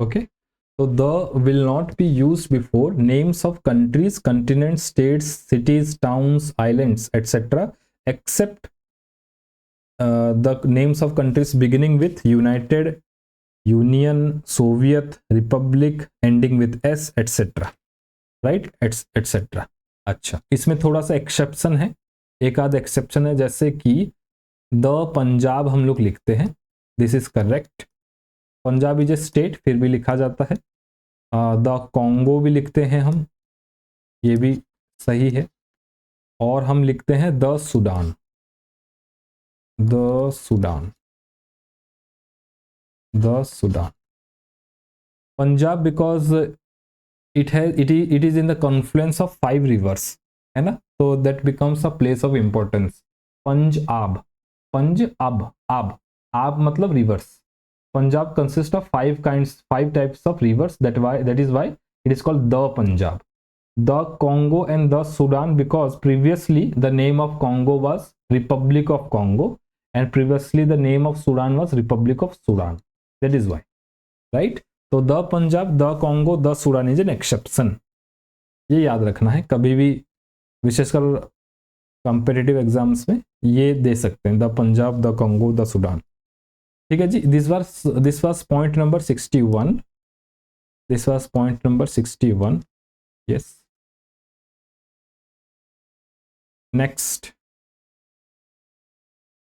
Okay, तो the will not be use before names of countries, continent, states, cities, towns, islands etcetera except the names of countries beginning with United, Union, Soviet, Republic, ending with S etcetera, right, etcetera. अच्छा, इसमें थोड़ा सा exception है, एक आध exception है, जैसे कि द पंजाब हम लोग लिखते हैं, this is correct, Punjab is a state, फिर भी लिखा जाता है। द कॉन्गो भी लिखते हैं हम, ये भी सही है। और हम लिखते हैं the Sudan, the Sudan, the Sudan. Punjab because it is in the confluence of 5 rivers, है ना, तो that becomes a place of importance। Punjab, Punjab, आब, आब मतलब rivers। Punjab consists of 5 types of rivers, that is why it is called the Punjab, the Congo and the Sudan, because previously the name of Congo was Republic of Congo and previously the name of Sudan was Republic of Sudan, that is why, right। तो the Punjab, the Congo, the Sudan is an exception, ये याद रखना है कभी भी, विशेषकर competitive exams में ये दे सकते हैं, the Punjab, the Congo, the Sudan. ठीक है जी, this was point number 61, this was point number 61। Yes, next,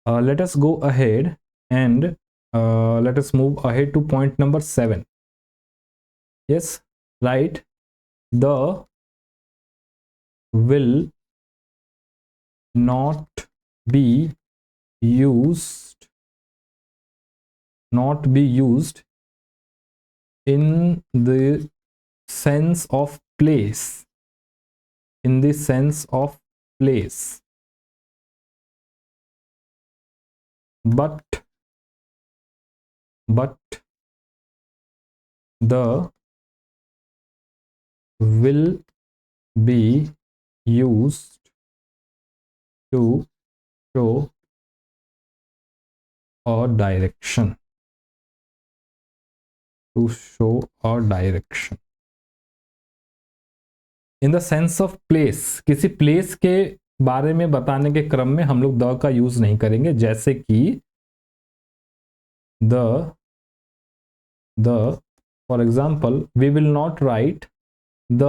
let us go ahead and let us move ahead to point number 7। yes, right, the will not be used, not be used in the sense of place, in the sense of place, but the will be used to show a direction, to show a direction। In the sense of place, किसी place के बारे में बताने के क्रम में हम लोग द का यूज नहीं करेंगे, जैसे कि the for example we will not write the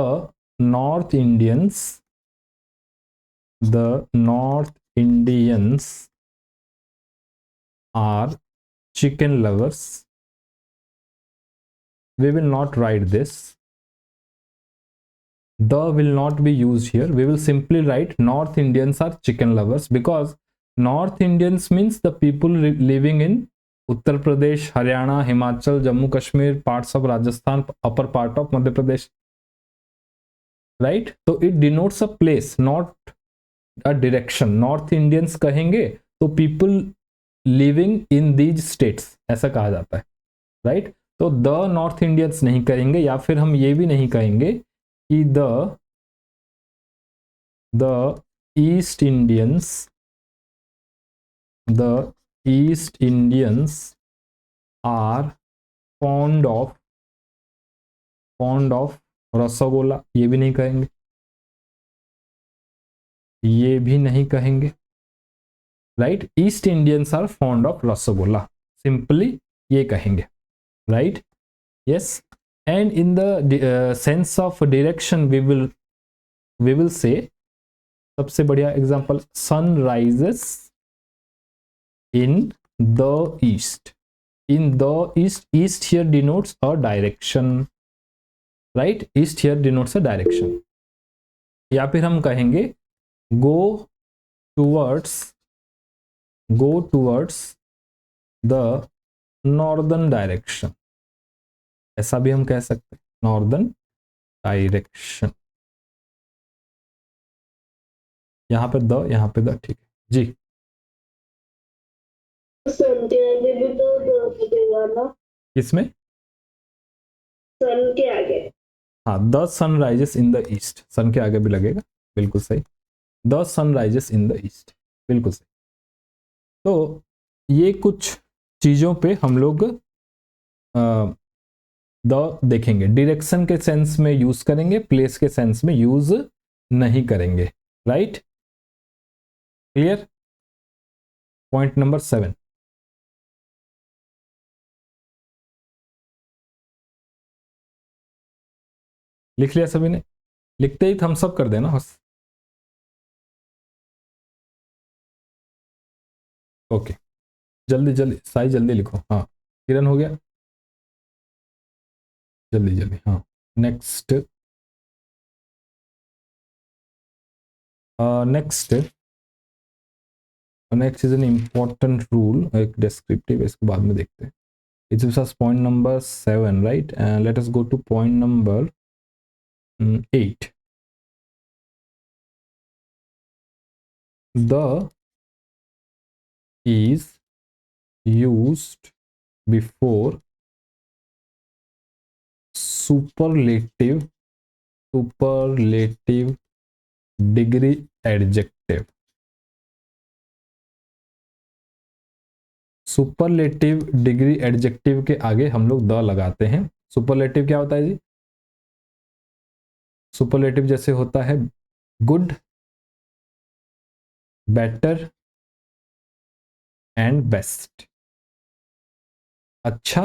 north Indians, the north Indians are chicken lovers, we will not write this, the will not be used here, we will simply write North Indians are chicken lovers, because North Indians means the people living in Uttar Pradesh, Haryana, Himachal, Jammu Kashmir, parts of Rajasthan, upper part of Madhya Pradesh, right। तो it denotes a place, not a direction। North Indians कहेंगे तो people living in these states ऐसा कहा जाता है, right. तो the north Indians नहीं कहेंगे, या फिर हम ये भी नहीं कहेंगे कि the east Indians, the east Indians are fond of rasgulla, ये भी नहीं कहेंगे, ये भी नहीं कहेंगे, right. East Indians are fond of rasgulla, simply ये कहेंगे, right. Yes, and in the sense of direction we will say, सबसे बढ़िया example, sun rises in the east, in the east, east here denotes a direction, right, east here denotes a direction. या फिर हम कहेंगे go towards the northern direction, ऐसा भी हम कह सकते हैं, नॉर्दर्न डायरेक्शन। यहाँ पे द, यहाँ पे द, ठीक है जी। सन के आगे भी तो लगेगा ना, किसमें? सन के आगे, हाँ, the sun rises in the east, sun के आगे भी लगेगा, बिल्कुल सही, the sun rises in the east, बिल्कुल सही। तो ये कुछ चीज़ों पे हम लोग द देखेंगे, डायरेक्शन के सेंस में यूज करेंगे, प्लेस के सेंस में यूज नहीं करेंगे, राइट? क्लियर? Point number 7। लिख लिया सभी ने? लिखते ही थम्स अप कर देना बस। ओके, जल्दी जल्दी साई, जल्दी लिखो। हाँ, किरण हो गया, जल्दी जल्दी। हाँ, next. Next next is an important rule, एक डिस्क्रिप्टिव, इसको बाद में देखते हैं। It's just point number 7, right? Let us go two point number 8. The is used before superlative degree adjective. Superlative degree adjective के आगे हम लोग द लगाते हैं। सुपरलेटिव क्या होता है जी? सुपरलेटिव जैसे होता है गुड, बेटर एंड बेस्ट। अच्छा,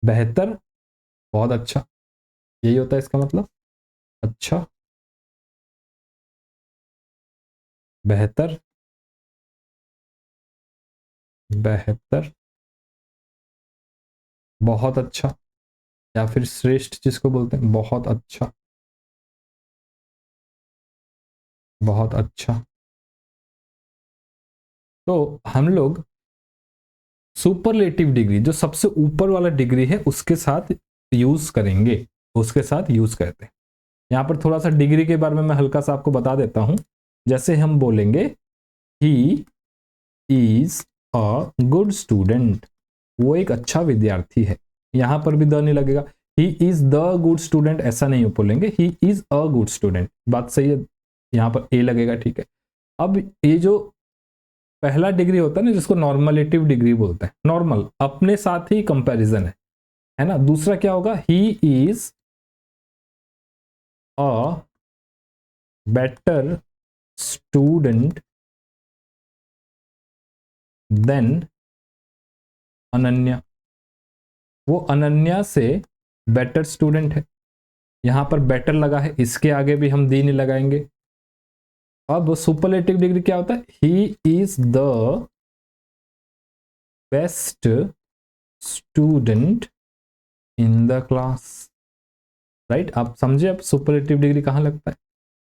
बेहतर, बहुत अच्छा, यही होता है इसका मतलब। अच्छा, बेहतर, बेहतर, बहुत अच्छा, या फिर श्रेष्ठ जिसको बोलते हैं, बहुत अच्छा, बहुत अच्छा। तो हम लोग सुपरलेटिव डिग्री, जो सबसे ऊपर वाला डिग्री है, उसके साथ यूज करेंगे, उसके साथ यूज करते हैं। यहां पर थोड़ा सा डिग्री के बारे में मैं हल्का सा आपको बता देता हूं। जैसे हम बोलेंगे ही इज अ गुड स्टूडेंट, वो एक अच्छा विद्यार्थी है। यहां पर भी द नहीं लगेगा। He is the good student ऐसा नहीं बोलेंगे, ही इज अ गुड स्टूडेंट, बात सही है। यहां पर ए लगेगा, ठीक है। अब ये जो पहला डिग्री होता है ना, जिसको नॉर्मलेटिव डिग्री बोलते हैं, नॉर्मल, अपने साथ ही कंपैरिजन है ना। दूसरा क्या होगा? He is a better student than Ananya, वो अनन्या से बेटर स्टूडेंट है। यहां पर बेटर लगा है, इसके आगे भी हम दी नहीं लगाएंगे। अब सुपरलेटिव डिग्री क्या होता है? He is the best student in the class, right? आप समझे अब सुपरलेटिव डिग्री कहां लगता है?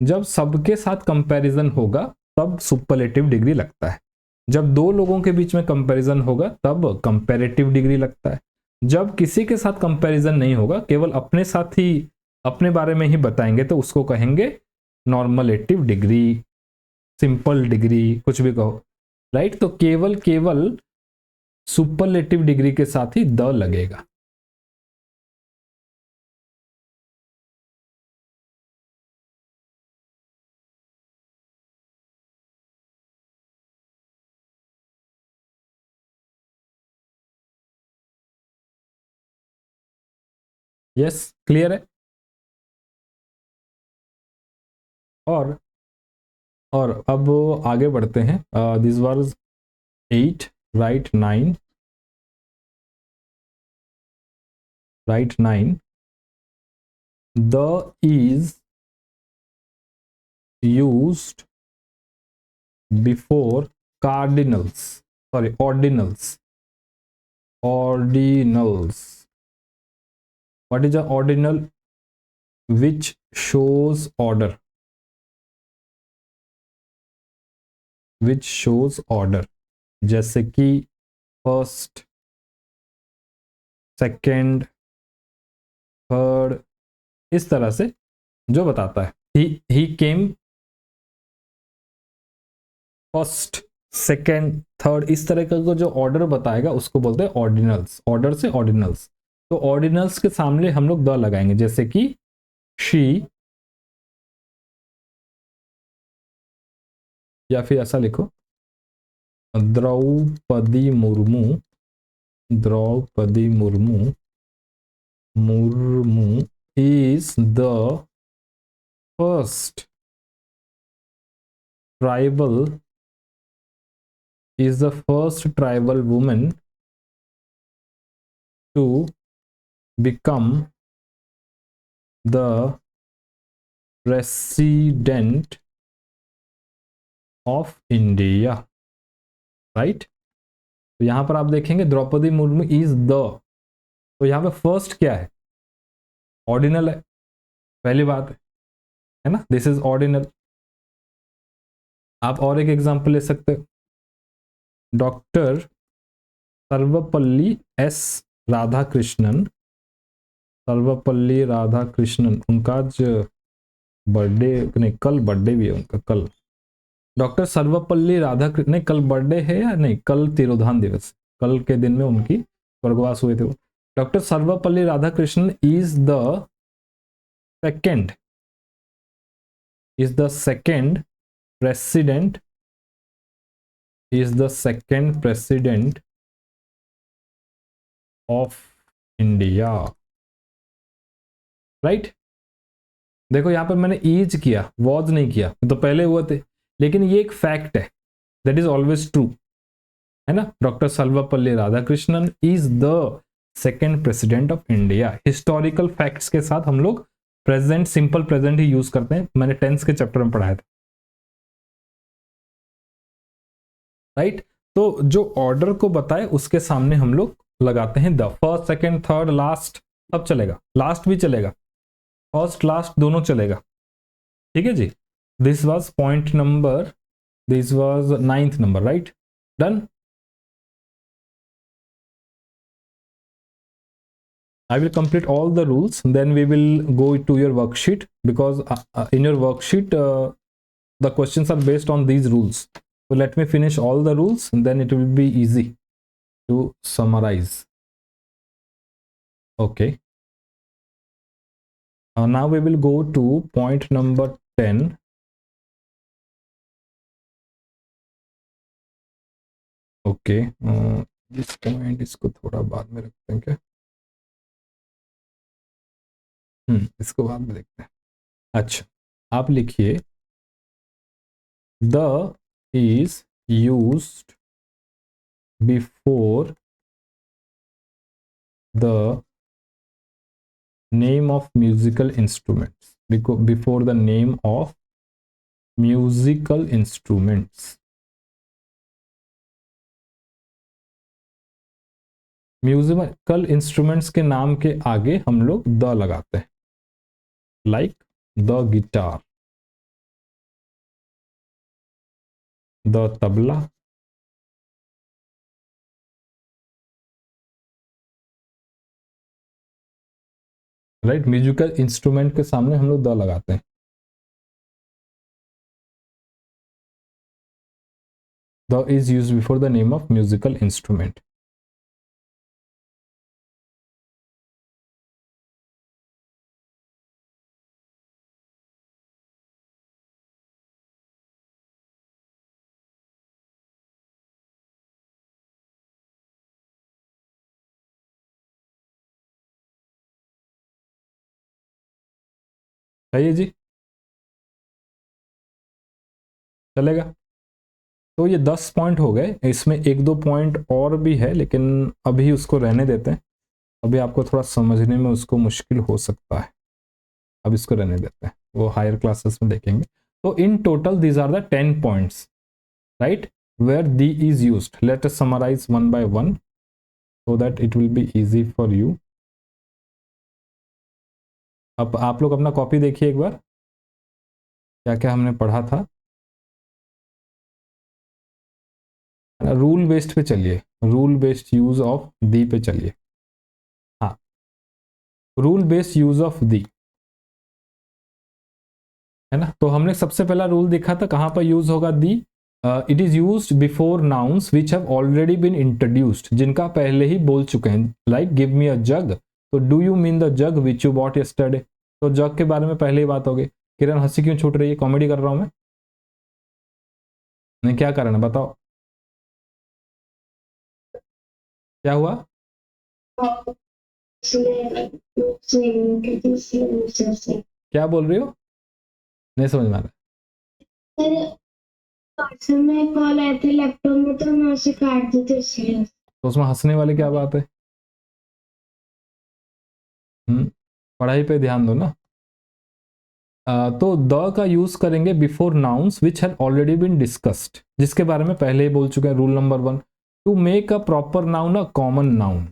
जब सबके साथ कंपैरिजन होगा तब सुपरलेटिव डिग्री लगता है। जब दो लोगों के बीच में कंपैरिजन होगा तब कंपैरेटिव डिग्री लगता है। जब किसी के साथ कंपैरिजन नहीं होगा, केवल अपने साथ ही अपने बारे में ही बताएंगे, तो उसको कहेंगे नॉर्मलेटिव डिग्री, सिंपल डिग्री, कुछ भी कहो, राइट? तो केवल केवल सुपरलेटिव डिग्री के साथ ही द लगेगा। यस, क्लियर है? और और अब आगे बढ़ते हैं। This was 8, right 9, right 9। The is used before cardinals, sorry, ordinals. What is a ordinal? Which shows order, which shows order, जैसे कि फर्स्ट, सेकंड, थर्ड, इस तरह से जो बताता है। ही केम फर्स्ट, सेकंड, थर्ड, इस तरह का जो ऑर्डर बताएगा उसको बोलते हैं ऑर्डिनल्स। ऑर्डर से ऑर्डिनल्स। तो ऑर्डिनल्स के सामने हम लोग द लगाएंगे, जैसे कि शी, या फिर ऐसा लिखो Draupadi Murmu, Draupadi Murmu Murmu is the first tribal woman to become the president of India, right. तो यहां पर आप देखेंगे द्रौपदी मुर्मू इज द, तो यहां पे फर्स्ट क्या है, ऑर्डिनल है, पहली बात है ना, दिस इज ऑर्डिनल। आप और एक एग्जांपल ले सकते हो, डॉक्टर सर्वपल्ली एस राधाकृष्णन, सर्वपल्ली राधाकृष्णन, उनका जो बर्थडे, नहीं कल बर्थडे भी है उनका, कल डॉक्टर सर्वपल्ली राधाकृष्णन, नहीं कल बर्थडे है या नहीं, कल तिरोधान दिवस, कल के दिन में उनकी स्वर्गवास हुए थे वो। Doctor Sarvepalli Radhakrishnan is the second president of India, right. देखो यहां पर मैंने इज किया, वॉज नहीं किया, तो पहले हुए थे, लेकिन ये एक फैक्ट है, दैट इज ऑलवेज ट्रू, है ना। Doctor Sarvepalli Radhakrishnan is the second president of India. Historical facts के साथ हम लोग प्रेजेंट, सिंपल प्रेजेंट ही यूज करते हैं, मैंने टेंस के चैप्टर में पढ़ाया था, राइट। तो जो ऑर्डर को बताए उसके सामने हम लोग लगाते हैं the, first second third last सब चलेगा, लास्ट भी चलेगा, फर्स्ट लास्ट दोनों चलेगा, ठीक है जी। This was point number, this was 9th number, right, done. I will complete all the rules, then we will go to your worksheet, because in your worksheet the questions are based on these rules. So let me finish all the rules and then it will be easy to summarize. Okay. Now we will go to point number 10. Okay. This point इसको थोड़ा बाद में रखते हैं क्या? इसको बाद में देखते हैं। अच्छा, आप लिखिए the is used before the name of musical instruments, before the name of musical instruments. Musical instruments के नाम के आगे हम लोग द लगाते हैं, like the guitar, the tabla, right. Musical instrument के सामने हम लोग द लगाते हैं। The is used before the name of musical instrument. सही है जी, चलेगा। तो ये 10 पॉइंट हो गए, इसमें एक दो पॉइंट और भी है लेकिन अभी उसको रहने देते हैं, अभी आपको थोड़ा समझने में उसको मुश्किल हो सकता है, अब इसको रहने देते हैं, वो हायर क्लासेस में देखेंगे। तो in total these are the 10 points, right, where the is used. Let us summarize one by one so that it will be easy for you. अब आप लोग अपना कॉपी देखिए एक बार, क्या क्या हमने पढ़ा था। रूल बेस्ड पे चलिए, rule based use of the पे चलिए। हाँ, rule based use of the, है ना। तो हमने सबसे पहला रूल देखा था, कहां पर यूज होगा the, it is used before nouns which have already been introduced, जिनका पहले ही बोल चुके हैं, लाइक गिव मी अ जग, तो do you mean the jug which you bought yesterday, तो जग के बारे में पहले ही बात हो गई। किरण हंसी क्यों छूट रही है, कॉमेडी कर रहा हूं मैं? नहीं, क्या कारण है बताओ, क्या हुआ? क्या बोल रही हो, नहीं समझ में आ रहा। पार्सल में कॉल आए थे लैपटॉप में, तो मैं उसे काट दी थी इसलिए। तो उसमें हंसने वाली क्या बात है? पढ़ाई पे ध्यान दो ना। तो द का यूज करेंगे before nouns which have already been discussed, जिसके बारे में पहले ही बोल चुके हैं। Rule number 1, to make a proper noun a common noun,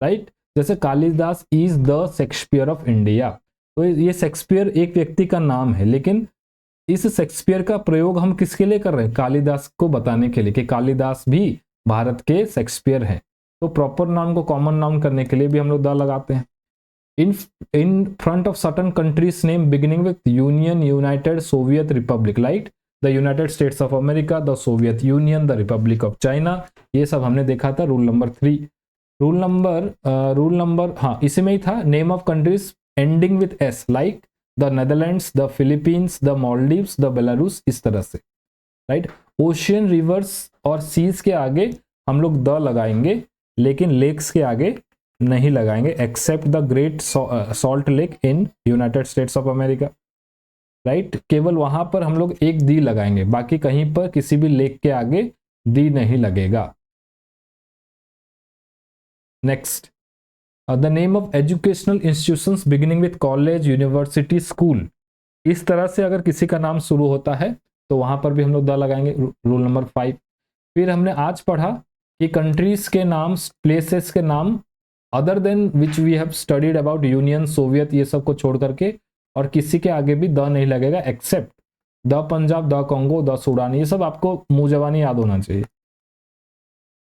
right. जैसे Kalidas is the Shakespeare of India, तो ये शेक्सपियर एक व्यक्ति का नाम है, लेकिन इस शेक्सपियर का प्रयोग हम किसके लिए कर रहे हैं? कालिदास को बताने के लिए कि कालिदास भी भारत के शेक्सपियर हैं। तो प्रॉपर नाउन को कॉमन नाउन करने के लिए भी हम लोग द लगाते हैं। in front of certain countries name beginning with Union, United, Soviet Republic, right? The United States of America, the Soviet Union, the Republic of China, ये सब हमने देखा था रूल नंबर 3। रूल नंबर हाँ इसी में ही था, name of countries ending with S, like the Netherlands, the Philippines, the Maldives, the Belarus, इस तरह से, राइट। ओशियन, रिवर्स और सीज के आगे हम लोग द लगाएंगे, लेकिन लेक्स के आगे नहीं लगाएंगे, except the Great Salt Lake in United States of America, right. केवल वहां पर हम लोग एक दी लगाएंगे, बाकी कहीं पर किसी भी लेक के आगे दी नहीं लगेगा। Next, the name of educational institutions beginning with college, university, school, इस तरह से अगर किसी का नाम शुरू होता है तो वहां पर भी हम लोग द लगाएंगे। Rule number 5। फिर हमने आज पढ़ा कि कंट्रीज के नाम, प्लेसेस के नाम other than which we have studied about Union, Soviet, ये सब को छोड़ करके और किसी के आगे भी द नहीं लगेगा, except the Punjab, the Congo, the Sudan, ये सब आपको मुंह जबानी याद होना चाहिए।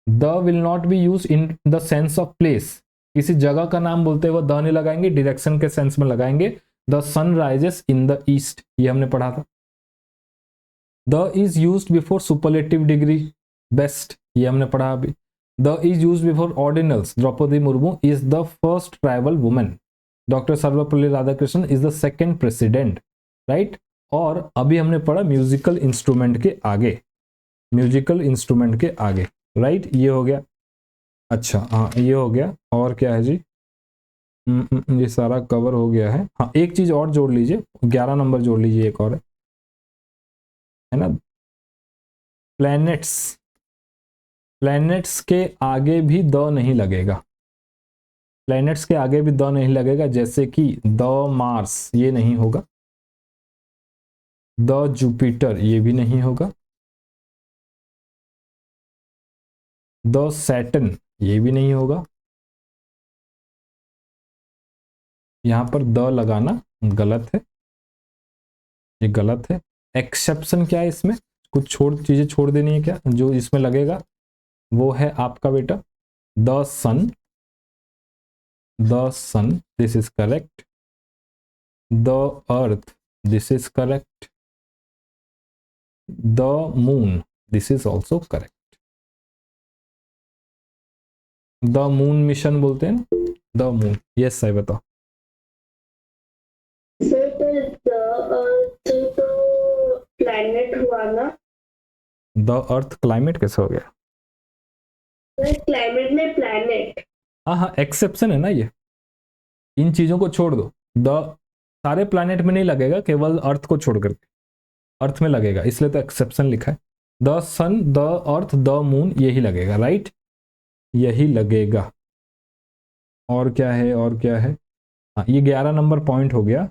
The will not be use in the sense of place, किसी जगह का नाम बोलते हुए द नहीं लगाएंगे, डायरेक्शन के सेंस में लगाएंगे। The sun rises in the east, ये हमने पढ़ा था। The is used before superlative degree, best, ये हमने पढ़ा अभी। The is used before ordinals. Draupadi Murmu is the first tribal woman. Dr. Sarvapalli Radhakrishnan is the second president, right? और अभी हमने पढ़ा म्यूजिकल इंस्ट्रूमेंट के आगे, म्यूजिकल इंस्ट्रूमेंट के आगे, राइट। ये हो गया। अच्छा हाँ ये हो गया। और क्या है जी? ये सारा कवर हो गया है। हाँ एक चीज और जोड़ लीजिए, 11 नंबर जोड़ लीजिए, एक और है ना, प्लैनेट्स। प्लैनेट्स के आगे भी द नहीं लगेगा, प्लैनेट्स के आगे भी द नहीं लगेगा, जैसे कि द मार्स, ये नहीं होगा। द जुपिटर, ये भी नहीं होगा। द सैटर्न, ये भी नहीं होगा। यहां पर द लगाना गलत है, ये गलत है। एक्सेप्शन क्या है इसमें? कुछ चीजें छोड़ देनी है क्या? जो इसमें लगेगा वो है आपका बेटा the sun, the sun, this is correct. The earth, this is correct. The moon, this is also correct. The moon mission बोलते हैं ना, द मून, यस सही बताओ। सर तो प्लैनेट हुआ ना? द अर्थ क्लाइमेट कैसे हो गया? क्लाइमेट में प्लैनेट, हाँ एक्सेप्शन है ना ये, इन चीजों को छोड़ दो। द सारे प्लैनेट में नहीं लगेगा, केवल अर्थ को छोड़ करके अर्थ में लगेगा, इसलिए तो एक्सेप्शन लिखा है। The sun, the earth, the moon, यही लगेगा, राइट, यही लगेगा। और क्या है, और क्या है? हाँ ये 11 नंबर पॉइंट हो गया।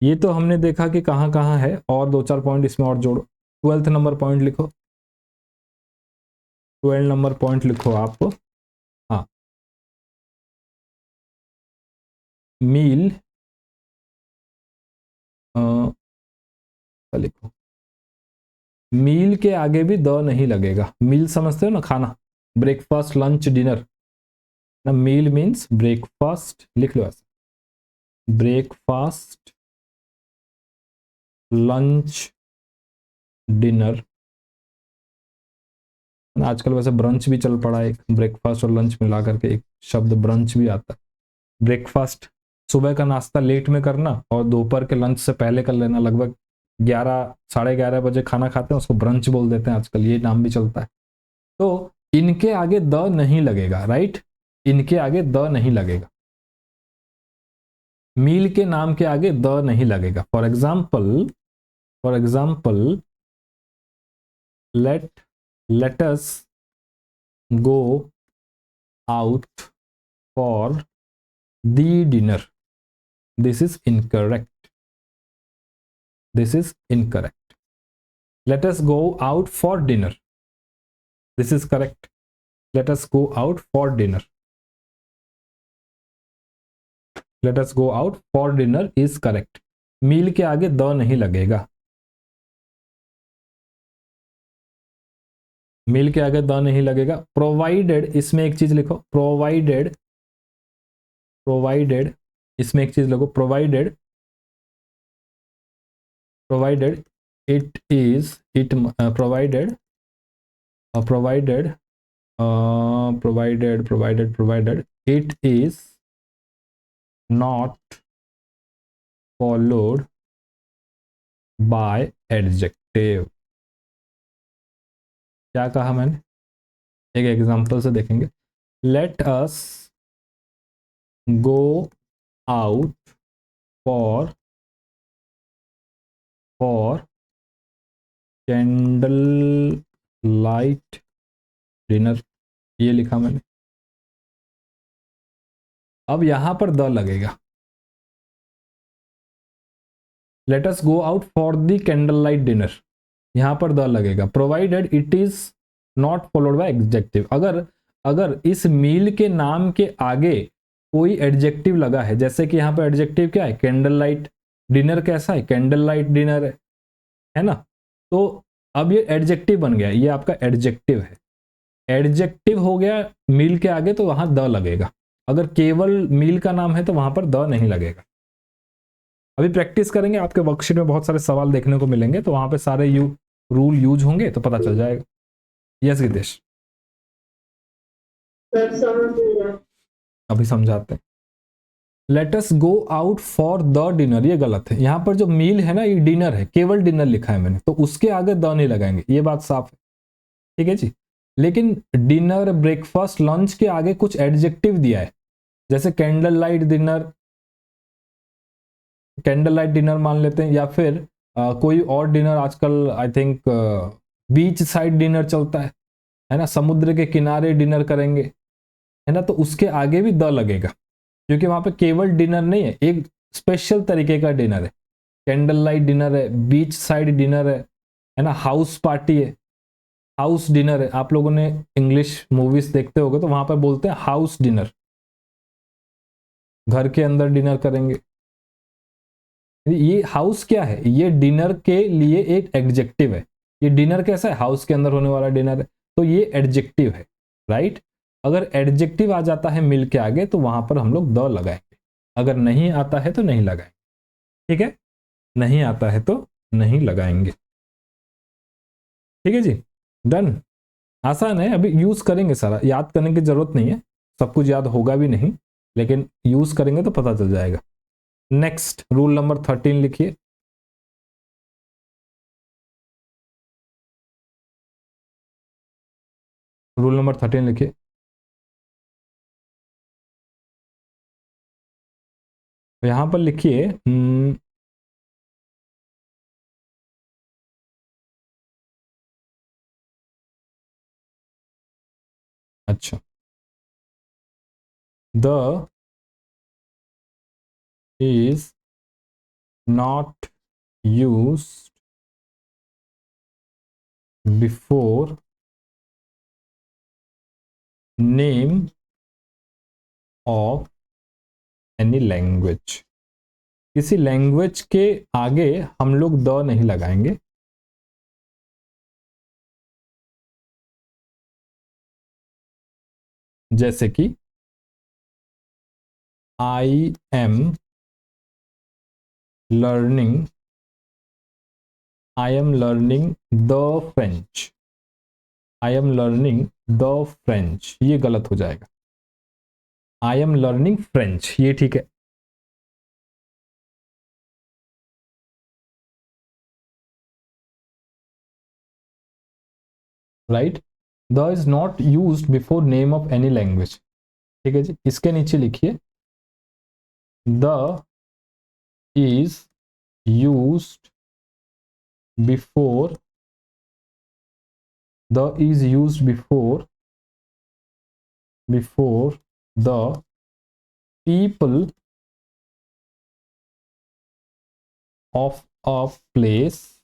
ये तो हमने देखा कि कहाँ कहाँ है, और 2-4 पॉइंट इसमें और जोड़ो। 12th नंबर पॉइंट लिखो, 12 नंबर पॉइंट लिखो आप। हाँ मील, लिखो मील के आगे भी द नहीं लगेगा। मील समझते हो ना, खाना, ब्रेकफास्ट, लंच, डिनर ना। मील मीन्स ब्रेकफास्ट, लिख लो ऐसा, ब्रेकफास्ट, लंच, डिनर। आजकल वैसे ब्रंच भी चल पड़ा है, एक ब्रेकफास्ट और लंच मिला करके एक शब्द ब्रंच भी आता है। ब्रेकफास्ट सुबह का नाश्ता लेट में करना, और दोपहर के लंच से पहले कर लेना, लगभग 11, 11:30 बजे खाना खाते हैं, उसको ब्रंच बोल देते हैं आजकल, ये नाम भी चलता है। तो इनके आगे द नहीं लगेगा, राइट, इनके आगे द नहीं लगेगा। मील के नाम के आगे द नहीं लगेगा। For example let us go out for the dinner. This is incorrect. Let us go out for dinner. This is correct. Let us go out for dinner. Let us go out for dinner is correct. मील के आगे the नहीं लगेगा। मील के आगे the नहीं लगेगा। Provided, इसमें एक चीज लिखो, प्रोवाइडेड इसमें एक चीज लिखो, provided it is it provided it is not followed by adjective। क्या कहा मैंने, एक एग्जांपल से देखेंगे। Let us go out for candle light dinner, ये लिखा मैंने। अब यहां पर द लगेगा। Let us go out for the candle light dinner, यहां पर द लगेगा। Provided it is not followed by adjective, अगर इस मील के नाम के आगे कोई एडजेक्टिव लगा है, जैसे कि यहां पर एडजेक्टिव क्या है, कैंडल लाइट डिनर, कैसा है, कैंडल लाइट डिनर है ना। तो अब ये एडजेक्टिव बन गया, ये आपका एडजेक्टिव है। एडजेक्टिव हो गया मील के आगे तो वहां द लगेगा। अगर केवल मील का नाम है तो वहां पर द नहीं लगेगा। अभी प्रैक्टिस करेंगे, आपके वर्कशीट में बहुत सारे सवाल देखने को मिलेंगे, तो वहां पे सारे रूल यूज होंगे तो पता चल जाएगा। यस गितेश, अभी समझाते हैं। Let us go out for the dinner, ये गलत है। यहां पर जो मील है ना, ये डिनर है, केवल डिनर लिखा है मैंने, तो उसके आगे द नहीं लगाएंगे, ये बात साफ है, ठीक है जी। लेकिन डिनर, ब्रेकफास्ट, लंच के आगे कुछ एडजेक्टिव दिया है, जैसे कैंडल लाइट डिनर मान लेते हैं, या फिर कोई और डिनर, आजकल I think beach side dinner चलता है ना, समुद्र के किनारे डिनर करेंगे, है ना, तो उसके आगे भी द लगेगा, क्योंकि वहां पे केवल डिनर नहीं है, एक स्पेशल तरीके का डिनर है। कैंडल लाइट डिनर है, बीच साइड डिनर है ना, हाउस पार्टी है, हाउस डिनर है। आप लोगों ने इंग्लिश मूवीज देखते होगे तो वहां पर बोलते हैं हाउस डिनर, घर के अंदर डिनर करेंगे। ये हाउस क्या है, ये डिनर के लिए एक एडजेक्टिव है। ये डिनर कैसा है, हाउस के अंदर होने वाला डिनर है, तो ये एडजेक्टिव है, राइट। अगर एडजेक्टिव आ जाता है मिल के आगे तो वहां पर हम लोग द लगाएंगे, अगर नहीं आता है तो नहीं लगाएंगे, ठीक है, नहीं आता है तो नहीं लगाएंगे, ठीक है जी, डन। आसान है, अभी यूज करेंगे, सारा याद करने की जरूरत नहीं है, सब कुछ याद होगा भी नहीं, लेकिन यूज करेंगे तो पता चल जाएगा। नेक्स्ट रूल नंबर 13 लिखिए। रूल नंबर 13 लिखिए। यहां पर लिखिए अच्छा, the is not used before name of any language। किसी लैंग्वेज के आगे हम लोग द नहीं लगाएंगे। जैसे कि I am learning the French, I am learning the French, ये गलत हो जाएगा। आई एम लर्निंग फ्रेंच, ये ठीक है, right. The is not used before name of any language, ठीक है जी। इसके नीचे लिखिए the is used before the people of a place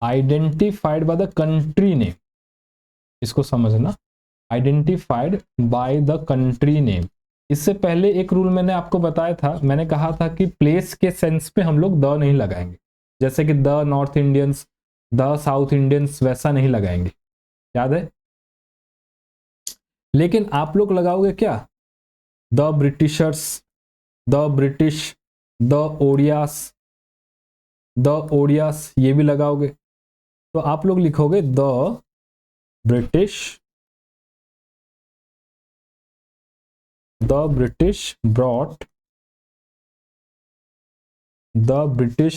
identified by the country name. इसको समझना, identified by the country name. इससे पहले एक रूल मैंने आपको बताया था, मैंने कहा था कि प्लेस के सेंस पे हम लोग द नहीं लगाएंगे, जैसे कि the north Indians, the south Indians, वैसा नहीं लगाएंगे, याद है। लेकिन आप लोग लगाओगे क्या, the Britishers, the British, the Odias, ये भी लगाओगे। तो आप लोग लिखोगे the British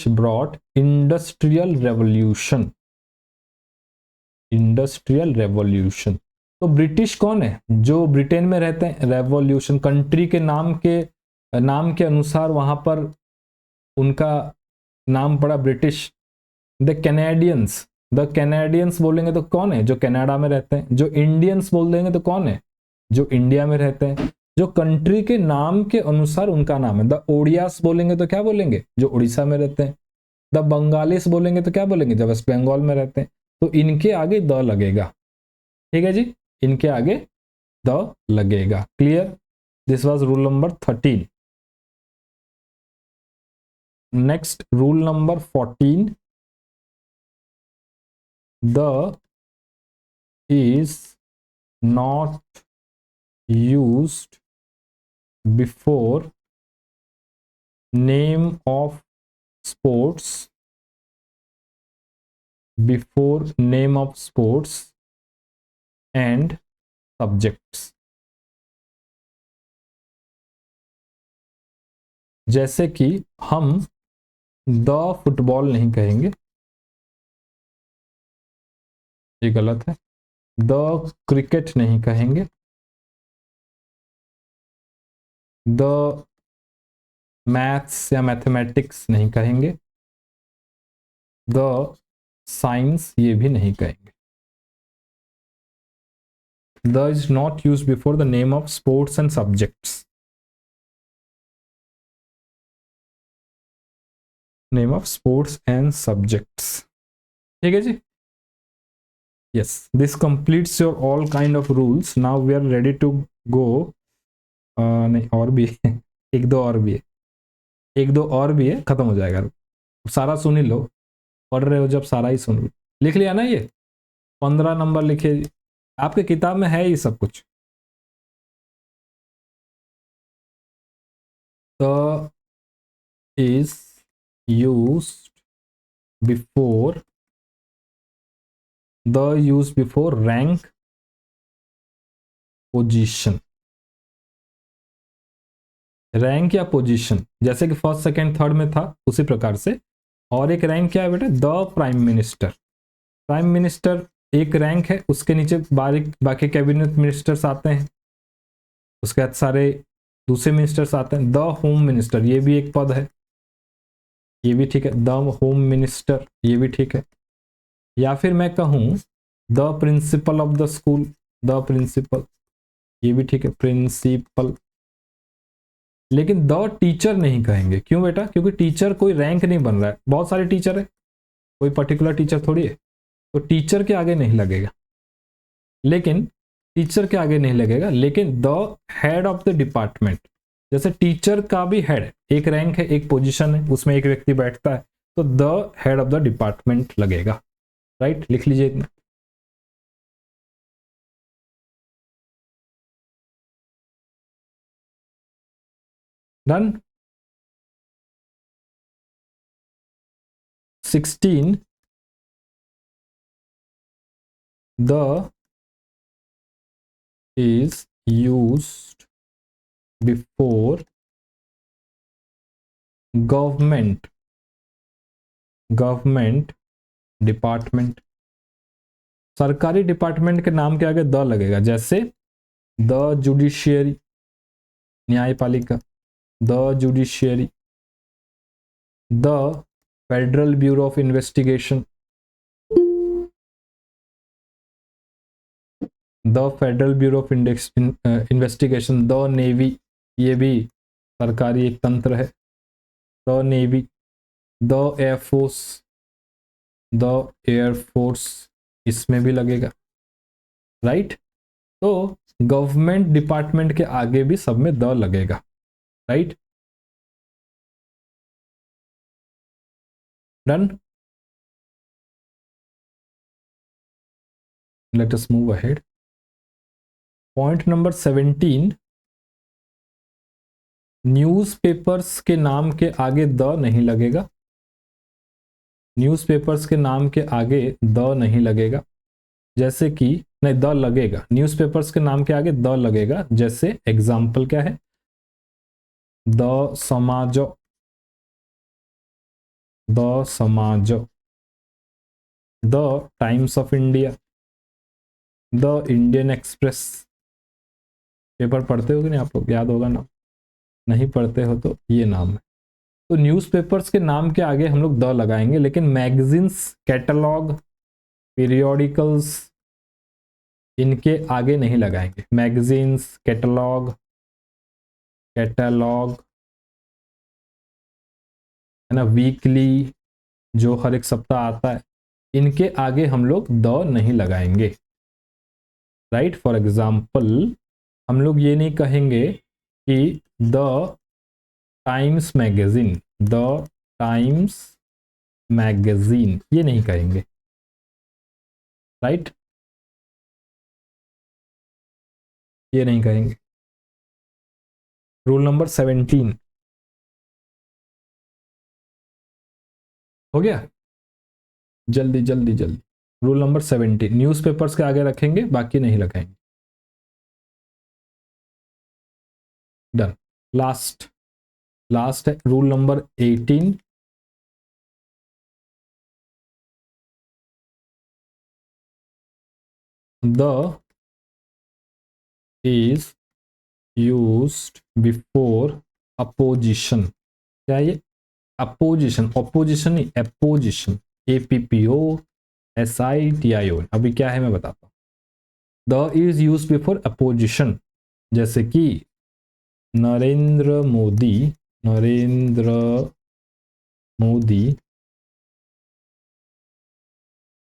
brought industrial revolution. तो ब्रिटिश कौन है, जो ब्रिटेन में रहते हैं, रेवोल्यूशन कंट्री के नाम के अनुसार वहां पर उनका नाम पड़ा ब्रिटिश। द कैनेडियंस बोलेंगे तो कौन है, जो कनाडा में रहते हैं। जो इंडियंस बोल देंगे तो कौन है, जो इंडिया में रहते हैं। जो कंट्री के नाम के अनुसार उनका नाम है। द ओडियास बोलेंगे तो क्या बोलेंगे, जो उड़ीसा में रहते हैं। द बंगालीस बोलेंगे तो क्या बोलेंगे, जो वेस्ट बंगाल में रहते हैं। तो इनके आगे द लगेगा, ठीक है जी, इनके आगे द लगेगा। Clear, this was rule number 13। Next rule number 14, the is not used before name of sports and subjects। जैसे कि हम द फुटबॉल नहीं कहेंगे, ये गलत है। द क्रिकेट नहीं कहेंगे, द मैथ्स या मैथमेटिक्स नहीं कहेंगे, द साइंस ये भी नहीं कहेंगे। The is not use before the name of sports and subjects. Name of sports and subjects, ठीक है जी। Yes, this completes your all kind of rules. Now we are ready to go. नहीं और भी है, एक दो और भी है, खत्म हो जाएगा। सारा सुन ही लो, पढ़ रहे हो जब सारा ही सुन लो। लिख लिया ना, ये 15 नंबर लिखे, आपके किताब में है ये सब कुछ। The is used before rank, position. Rank या पोजीशन, जैसे कि फर्स्ट सेकंड थर्ड में था उसी प्रकार से। और एक रैंक क्या है बेटा, the prime minister. Prime minister एक रैंक है, उसके नीचे बाकी कैबिनेट मिनिस्टर्स आते हैं, उसके बाद सारे दूसरे मिनिस्टर्स आते हैं। द होम मिनिस्टर, ये भी एक पद है, ये भी ठीक है, द होम मिनिस्टर, ये भी ठीक है। या फिर मैं कहूँ the principal of the school, the principal, ये भी ठीक है, प्रिंसिपल। लेकिन द टीचर नहीं कहेंगे, क्यों बेटा, क्योंकि टीचर कोई रैंक नहीं बन रहा है, बहुत सारे टीचर है, कोई पर्टिकुलर टीचर थोड़ी है, तो टीचर के आगे नहीं लगेगा। लेकिन टीचर के आगे नहीं लगेगा, लेकिन the head of the department, जैसे टीचर का भी हेड, एक रैंक है, एक पोजीशन है, उसमें एक व्यक्ति बैठता है, तो the head of the department लगेगा। राइट, लिख लीजिए इतना। Done. 16, the is used before government department. सरकारी डिपार्टमेंट के नाम के आगे द लगेगा, जैसे द जुडिशियरी, न्यायपालिका, the judiciary, the federal bureau of investigation, the federal bureau of investigation, the navy, ये भी सरकारी एक तंत्र है, the navy, the air force, the air force, इसमें भी लगेगा, राइट। तो गवर्नमेंट डिपार्टमेंट के आगे भी सब में द लगेगा, right. Done, let us move ahead. Point number 17, newspapers के नाम के आगे द नहीं लगेगा, न्यूज़पेपर्स के नाम के आगे द नहीं लगेगा, जैसे कि नहीं, द लगेगा, न्यूज़पेपर्स के नाम के आगे द लगेगा, जैसे एग्जाम्पल क्या है, द समाज, द समाज, the times of India, the Indian express. Paper पढ़ते हो कि नहीं आप लोग, याद होगा ना, नहीं पढ़ते हो तो ये नाम है। तो न्यूज़पेपर्स के नाम के आगे हम लोग द लगाएंगे, लेकिन मैगजीन्स, कैटलॉग, पीरियोडिकल्स, इनके आगे नहीं लगाएंगे। मैगजीन्स, कैटलॉग, कैटलॉग है ना, वीकली जो हर एक सप्ताह आता है, इनके आगे हम लोग द नहीं लगाएंगे, राइट। फॉर एग्जाम्पल हम लोग ये नहीं कहेंगे कि the times magazine, the times magazine, ये नहीं कहेंगे, राइट, ये नहीं कहेंगे। रूल नंबर 17 हो गया, जल्दी जल्दी जल्दी। रूल नंबर 17, न्यूज़पेपर्स के आगे रखेंगे, बाकी नहीं लगाएंगे। डन। लास्ट, लास्ट है rule number 18, the is used before opposition. क्या ये अपोजिशन, ऑपोजिशन नहीं, अपोजिशन, APPO SITIO। अभी क्या है मैं बताता हूँ। The is use before opposition, जैसे कि Narendra Modi, Narendra Modi,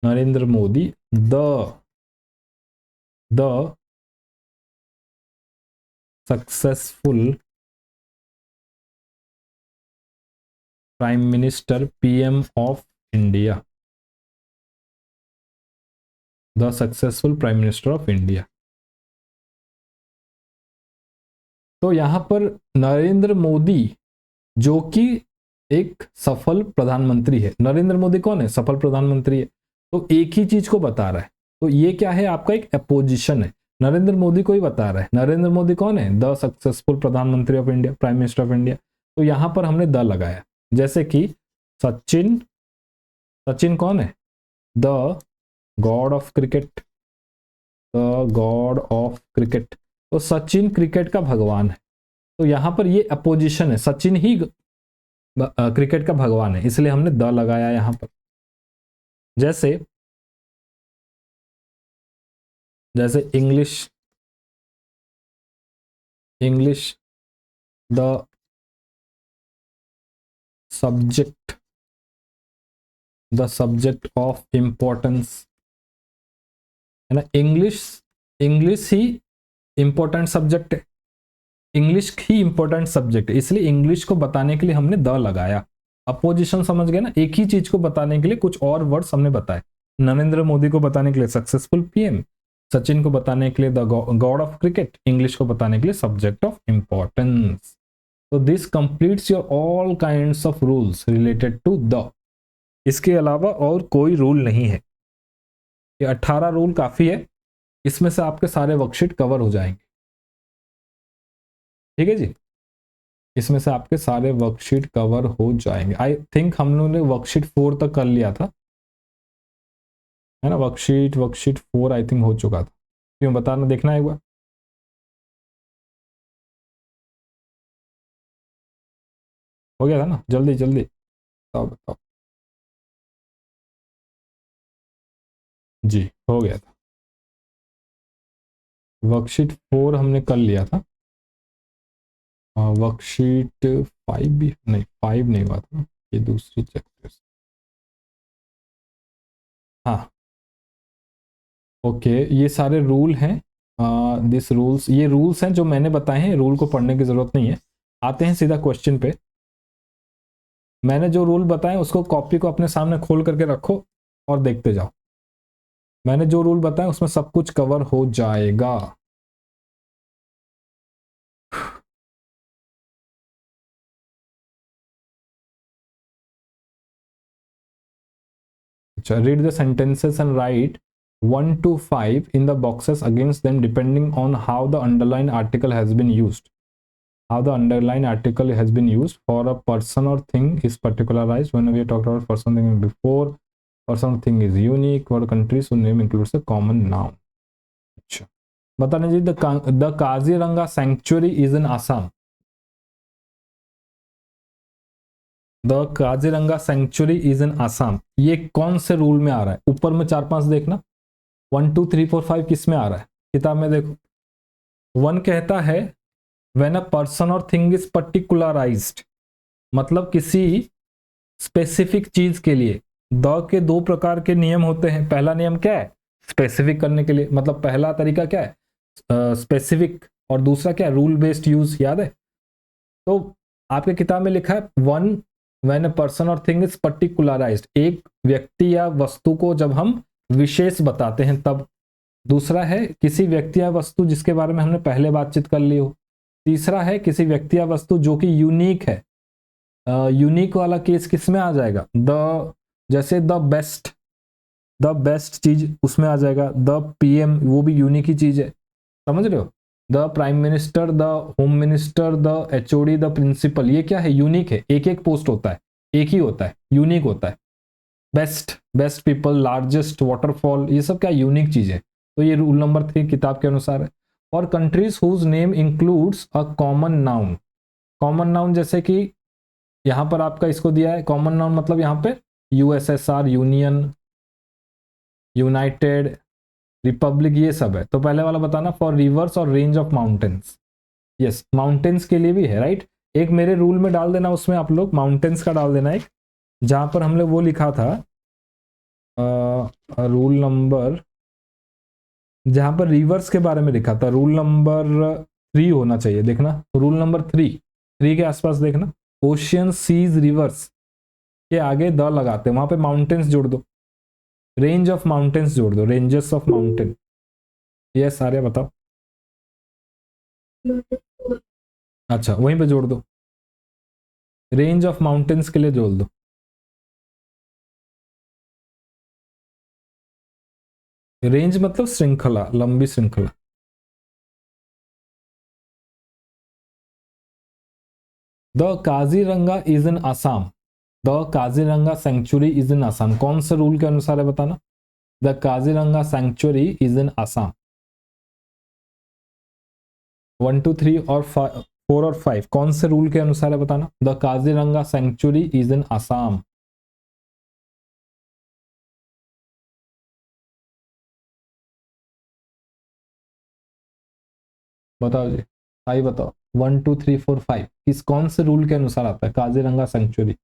Narendra Modi the successful prime minister, PM of India, the successful prime minister of India. तो यहां पर नरेंद्र मोदी जो कि एक सफल प्रधानमंत्री है, नरेंद्र मोदी कौन है, सफल प्रधानमंत्री है, तो एक ही चीज को बता रहा है, तो ये क्या है आपका एक अपोजिशन है, नरेंद्र मोदी को ही बता रहा है। नरेंद्र मोदी कौन है, द सक्सेसफुल प्रधानमंत्री of India, prime minister of India. तो यहां पर हमने द लगाया, जैसे कि सचिन, सचिन कौन है, the god of cricket, the god of cricket, तो सचिन क्रिकेट का भगवान है। तो यहां पर ये अपोजिशन है, सचिन ही क्रिकेट का भगवान है, इसलिए हमने द लगाया यहां पर। जैसे जैसे English, English the subject, the subject of importance, है ना, इंग्लिश, इंग्लिश ही इंपॉर्टेंट सब्जेक्ट है, इंग्लिश ही इंपॉर्टेंट सब्जेक्ट है, इसलिए इंग्लिश को बताने के लिए हमने द लगाया। अपोजिशन समझ गए ना, एक ही चीज को बताने के लिए कुछ और वर्ड्स हमने बताए। नरेंद्र मोदी को बताने के लिए सक्सेसफुल PM, सचिन को बताने के लिए the god of cricket, English को बताने के लिए सब्जेक्ट ऑफ इंपॉर्टेंस। तो this completes your all kinds of rules related to the. इसके अलावा और कोई रूल नहीं है, ये 18 रूल काफी है, इसमें से आपके सारे वर्कशीट कवर हो जाएंगे, ठीक है जी, इसमें से आपके सारे वर्कशीट कवर हो जाएंगे। आई थिंक हम लोगों ने वर्कशीट 4 तक कर लिया था, है ना, वर्कशीट 4 आई थिंक हो चुका था, क्यों बताना, देखना एक बार। हो गया था ना, जल्दी जल्दी। बताओ। जी हो गया था। वर्कशीट 4 हमने कर लिया था। वर्कशीट 5 भी नहीं, 5 नहीं हुआ था, ये दूसरी चेक। हाँ ओके, ये सारे रूल हैं। दिस रूल्स, ये रूल्स हैं जो मैंने बताए हैं, रूल को पढ़ने की ज़रूरत नहीं है। आते हैं सीधा क्वेश्चन पे। मैंने जो रूल बताए उसको कॉपी को अपने सामने खोल करके रखो और देखते जाओ। मैंने जो रूल बताए उसमें सब कुछ कवर हो जाएगा। अच्छा, read the sentences and right 1 to 5 in the boxes against them depending on how the underlined article has been used. How the underlined article has been used for a person or thing is particularized. When we talked about person thing before, person or thing is unique. For countries whose name includes a common noun. अच्छा बताने जी, the Kaziranga sanctuary is in Assam. The Kaziranga sanctuary is in Assam, ये कौन से rule में आ रहा है? ऊपर में 4-5 देखना, 1 2 3 4 5 किस में आ रहा है किताब में? देखो 1 कहता है व्हेन अ पर्सन और थिंग इज पर्टिकुलराइज्ड, मतलब किसी स्पेसिफिक चीज के लिए। द के 2 प्रकार के नियम होते हैं। पहला नियम क्या है? स्पेसिफिक करने के लिए, मतलब पहला तरीका क्या है? स्पेसिफिक। और दूसरा क्या है? रूल बेस्ड यूज, याद है? तो आपके किताब में लिखा है 1 व्हेन अ पर्सन और थिंग इज पर्टिकुलराइज्ड, एक व्यक्ति या वस्तु को जब हम विशेष बताते हैं तब। दूसरा है किसी व्यक्ति या वस्तु जिसके बारे में हमने पहले बातचीत कर ली हो। तीसरा है किसी व्यक्ति या वस्तु जो कि यूनिक है। यूनिक वाला केस किस में आ जाएगा? द, जैसे द बेस्ट चीज उसमें आ जाएगा। द पीएम, वो भी यूनिक ही चीज है, समझ रहे हो? The prime minister, the home minister, the HOD, the principal, ये क्या है? यूनिक है, एक एक पोस्ट होता है, एक ही होता है, यूनिक होता है। बेस्ट पीपल, लार्जेस्ट वाटरफॉल, ये सब क्या यूनिक चीज है। तो ये रूल नंबर 3 किताब के अनुसार है। और countries whose name includes a common noun. Common noun जैसे कि यहां पर आपका इसको दिया है कॉमन नाउन, मतलब यहां पे यूएसएसआर, यूनियन, यूनाइटेड, रिपब्लिक, ये सब है। तो पहले वाला बताना, फॉर रिवर्स और range of mountains. Yes, mountains के लिए भी है, राइट। एक मेरे रूल में डाल देना, उसमें आप लोग माउंटेन्स का डाल देना, एक जहां पर हमने वो लिखा था रूल नंबर, जहां पर रिवर्स के बारे में लिखा था, रूल नंबर 3 होना चाहिए, देखना रूल नंबर 3 के आसपास देखना। ओशियन, सीज, रिवर्स के आगे द लगाते हैं, वहां पे माउंटेन्स जोड़ दो, रेंज ऑफ माउंटेन्स जोड़ दो, रेंजेस ऑफ माउंटेन। ये सारे बताओ। अच्छा, वहीं पे जोड़ दो, रेंज ऑफ माउंटेन्स के लिए जोड़ दो। रेंज मतलब श्रृंखला, लंबी श्रृंखला। The Kaziranga is in Assam. The Kaziranga sanctuary is in Assam, कौन से रूल के अनुसार है बताना? The Kaziranga sanctuary is in Assam. 1 2 3 और 4 और 5 कौन से रूल के अनुसार है बताना? The Kaziranga sanctuary is in Assam. बताओ जी, आई बताओ। 1 2 3 4 5 किस कौन से रूल के अनुसार आता है काजीरंगा सेंचुरी?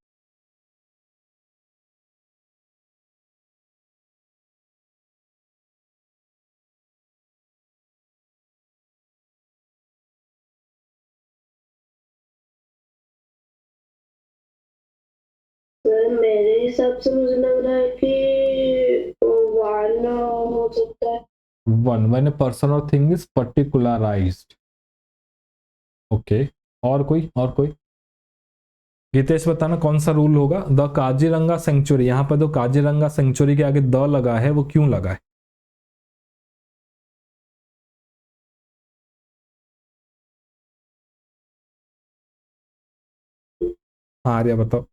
सर मेरे हिसाब से मुझे लग रहा है कि 1 हो सकता है। 1 व्हेन अ पर्सन और थिंग इज पर्टिकुलराइज्ड। ओके, और कोई रितेश बताना कौन सा रूल होगा? द काजीरंगा सेंचुरी, यहां पर तो काजीरंगा सेंचुरी के आगे द लगा है, वो क्यों लगा है? हाँ आर्या बताओ।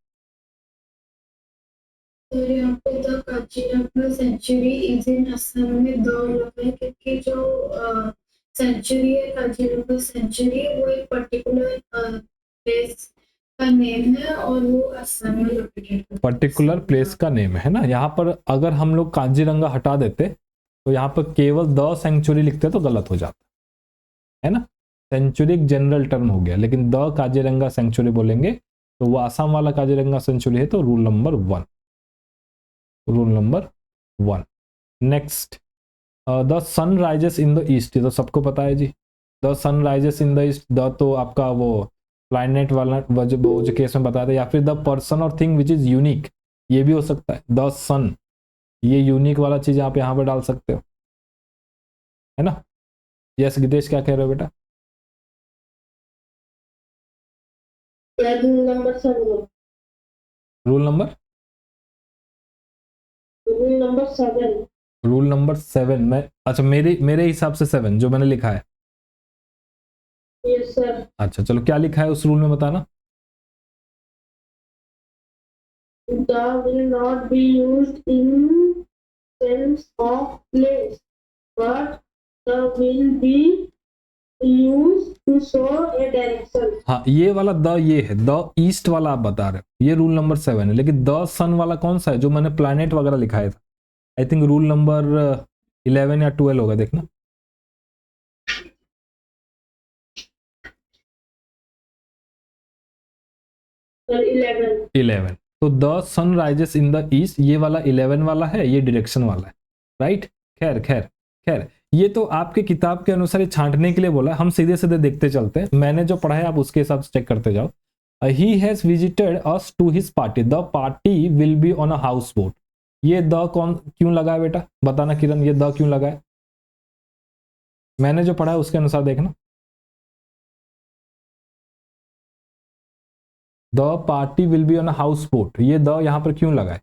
सर यहाँ पे the Kaziranga sanctuary is in Assam में द लगा है क्योंकि जो सेंचुरी है काजीरंगा सेंचुरी वो एक पर्टिकुलर प्लेस का नेम है और वो असम में लोकेटेड पर्टिकुलर प्लेस का नेम है ना। यहाँ पर अगर हम लोग काजीरंगा हटा देते तो यहाँ पर केवल द सेंचुरी लिखते तो गलत हो जाता है ना। सेंचुरी एक जनरल टर्म हो गया, लेकिन द काजीरंगा सेंचुरी बोलेंगे तो वो आसाम वाला काजीरंगा सेंचुरी है। तो rule number 1, rule number 1। Next, the sun rises in the east, तो सबको पता है जी। The sun rises in the east, the तो आपका वो प्लैनेट वाला वो जो केस में बताया था, या फिर द पर्सन और थिंग विच इज यूनिक, ये भी हो सकता है। द सन, ये यूनिक वाला चीज आप यहाँ पे डाल सकते हो, है ना। यस गितेश, क्या कह रहे हो बेटा? Rule number 7, rule number rule number 7, rule number 7 में, अच्छा मेरे मेरे हिसाब से 7 जो मैंने लिखा है। Yes sir. अच्छा चलो, क्या लिखा है उस रूल में बताना। The will not be used in sense of place, but the will be used to show a direction. हाँ, ये वाला द, ये है द ईस्ट वाला आप बता रहे हो, ये रूल नंबर 7 है। लेकिन द सन वाला कौन सा है जो मैंने प्लैनेट वगैरह लिखाया था? आई थिंक रूल नंबर 11 या 12 होगा, देखना। Sir, 11. 11। तो the sun rises in the east, ये वाला 11 वाला है, ये डायरेक्शन वाला है, राइट। खैर खैर खैर, ये तो आपके किताब के अनुसार छांटने के लिए बोला है, हम सीधे सीधे देखते चलते हैं। मैंने जो पढ़ा है आप उसके हिसाब से चेक करते जाओ। He has visited us to his party, the party will be on a houseboat. ये द कौन क्यों लगा है बेटा, बताना किरण, ये द क्यों लगा है? मैंने जो पढ़ा है उसके अनुसार देखना। The party will be on a houseboat, ये द यहां पर क्यों लगा है?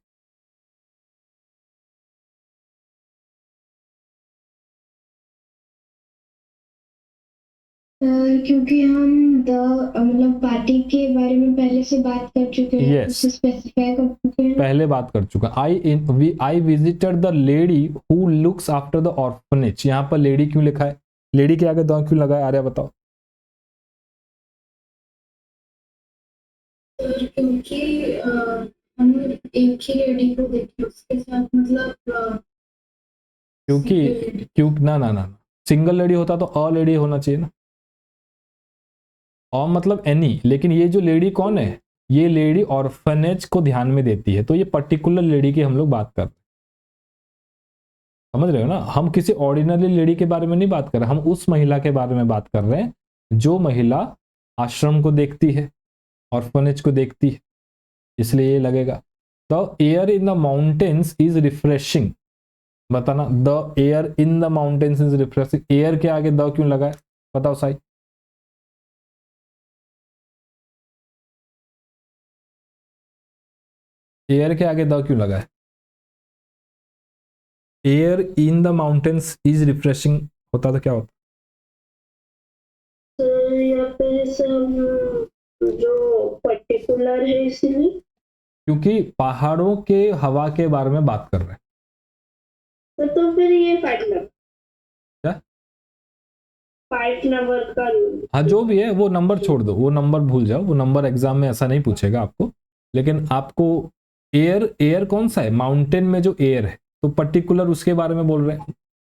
क्योंकि हम मतलब पार्टी के बारे में पहले से बात कर चुके हैं। Yes. उसे स्पेसिफाई कर चुके हैं। पहले बात कर चुका। I visited the lady who looks after the orphanage, यहाँ पर लेडी क्यों लिखा है? लेडी के आगे द क्यों लगा है? आर्या बताओ। क्योंकि हम एक ही लेडी को देखे, उसके साथ मतलब क्योंकि क्यों ना ना ना, सिंगल लेडी होता तो अ लेडी होना चाहिए ना, और मतलब एनी। लेकिन ये जो लेडी कौन है, ये लेडी ऑर्फनेज को ध्यान में देती है, तो ये पर्टिकुलर लेडी की हम लोग बात कर रहे हैं। समझ रहे हो ना, हम किसी ऑर्डिनरी लेडी के बारे में नहीं बात कर रहे, हम उस महिला के बारे में बात कर रहे हैं जो महिला आश्रम को देखती है, ऑर्फनेज को देखती है, इसलिए ये लगेगा। The air in the mountains is refreshing, बताना। The air in the mountains is refreshing, air के आगे द क्यों लगा है? बताओ साई। एयर के आगे द क्यों लगा है? Air in the mountains is refreshing होता तो क्या होता? यहाँ पे सब जो पर्टिकुलर है इसलिए, क्योंकि पहाड़ों के हवा के बारे में बात कर रहे हैं। तो फिर ये पार्टनर, क्या पार्टनर का रूल। हाँ, जो भी है वो नंबर छोड़ दो, वो नंबर भूल जाओ, वो नंबर एग्जाम में ऐसा नहीं पूछेगा आपको। लेकिन आपको एयर, एयर कौन सा है? माउंटेन में जो एयर है, तो पर्टिकुलर उसके बारे में बोल रहे हैं।